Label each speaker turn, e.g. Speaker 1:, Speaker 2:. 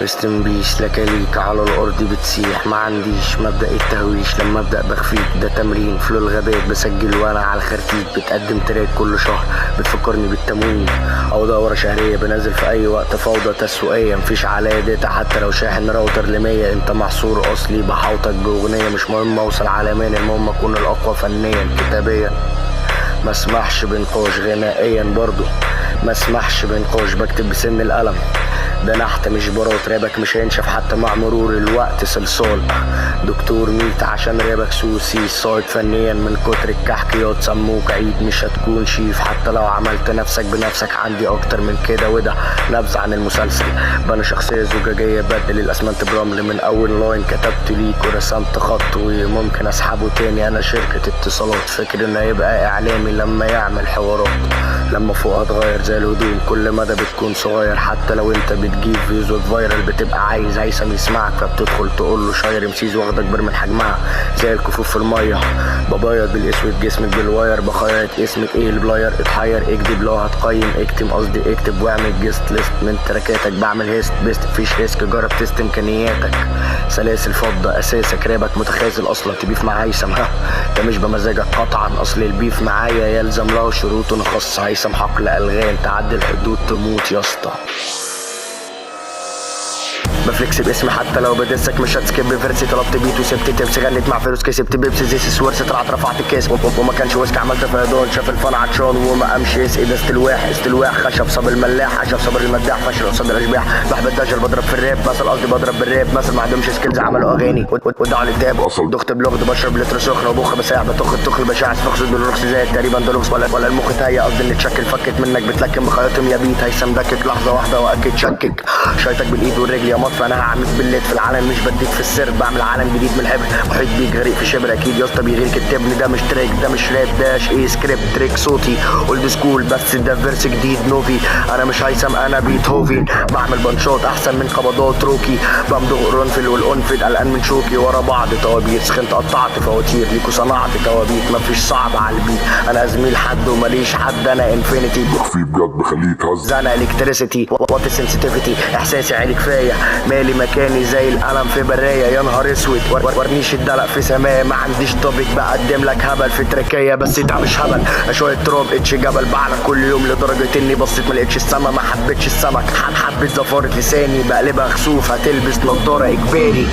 Speaker 1: رستم بيس لكاليك على الارض بتسيح، ما عنديش مبدأ التهويش، لما ابدأ بخفيك ده تمرين فلو الغابات بسجل وانا على الخرتيت، بتقدم تراك كل شهر بتفكرني بالتموين او دورة شهرية، بنزل في اي وقت فوضى تسويقية، مفيش عليا داتا حتى لو شاحن راوتر ل100، انت محصور اصلي بحوطك باغنية، مش مهم اوصل عالميا، المهم اكون الاقوى فنيا كتابيا، ما اسمحش بنقاش غنائيا برضو، ما اسمحش بنقاش، بكتب بسن القلم، ده نحت مش برات، رابك مش هينشف حتى مع مرور الوقت، صلصال دكتور ميت عشان رابك سوسي، صايد فنيا من كتر الكحكيات، سموك عيد مش هتكون شيف حتى لو عملت نفسك بنفسك، عندي اكتر من كده وده نبذ عن المسلسل، بنا شخصية زجاجية بدل الاسمنت برمل، من اول لاين كتبت ليك ورسمت خط وممكن اسحبه تاني، انا شركة اتصالات، فكر انه يبقى اعلامي لما يعمل حوارات، لما فوقها اتغير زي الهدوم كل مدى بتكون صغير، حتى لو انت بتجيب فيوز فايرال بتبقى عايز هيثم يسمعك، فبتدخل تقول له شاير امسيز واخد اكبر من حجمها زي الكفوف في الميه، ببيض بالاسود جسمك بالواير، بخيط اسمك ايه البلاير، اتحير اكدب لو هتقيم، اكتم قصدي اكتب واعمل جيست ليست من تراكاتك، بعمل هيست بيست مفيش ريسك، جرب تست امكانياتك، سلاسل فضه اساسك، رابك متخاذل اصلا تبيف مع هيثم، ها ده مش بمزاجك قطعا، اصل البيف معايا يلزم له شروط خاصه، هيثم حقل الغام تعدي الحدود تموت يا اسطى، بفليكس باسمي حتى لو بدسك مش هتسكيب فيرسي، طلبت بيت وسبت تبس، غنيت مع فيروز كسبت بيبسي زيس ورث طلعت رفعت الكاس وما كانش وسك، عملت فيضان شاف الفن عطشان وما قامش يسقي، ده استلواح خشب صاب الملاح عشب صبر المداح، فشل قصاد الاشباح، بحب الدجل بضرب في الراب مثل، قصدي بضرب بالراب مثل، ما عندهمش سكيلز عملوا اغاني ودعوا للداب، دخت بلغد بشرب لتر سخنه وبخ بساع بتخ بشاع فخص بالرخص زي تقريبا دلوكس ولا المخ تهيأ، قصدي ان تشكل فكت منك بتلكم بخياطهم يا بيت، هيثم دكك لحظه واحده واكد شكك، شايتك بالايد والرجل يا مطفى، انا هعمل بالليل في العالم مش بديك في السر، بعمل عالم جديد من الحبر محيط بيك غريق في شبر، اكيد يا اسطى بيغير كتابني، ده مش تراك ده مش راب داش ايه سكريبت تريك صوتي اولد سكول بس ده فيرس جديد نوفي، انا مش هيثم انا بيتهوفن، بعمل بنشاط احسن من قبضات روكي، بمضغ الرنفل والانفد قلقان من شوكي، ورا بعض توابير سخنت قطعت فواتير ليكوا صنعت توابيت، مفيش صعب على البيت، انا زميل حد وماليش حد، انا انفينيتي
Speaker 2: بخفي بجد بخليه يتهز،
Speaker 1: انا الكتريسيتي وات سنسيتيفيتي، احساسي عالي كفايه، مالي مكاني زي القلم في برايه، يا نهار اسود ورنيش الدلق في سماء، ما عنديش توبيك بقدم لك هبل في تركيه، بس ده مش هبل، شويه تراب اتش جبل بعلى كل يوم لدرجه اني بصيت ما لقيتش السما، ما حبيتش السمك، حبيت زفاره لساني بقلبها خسوف، هتلبس نضاره اجباري.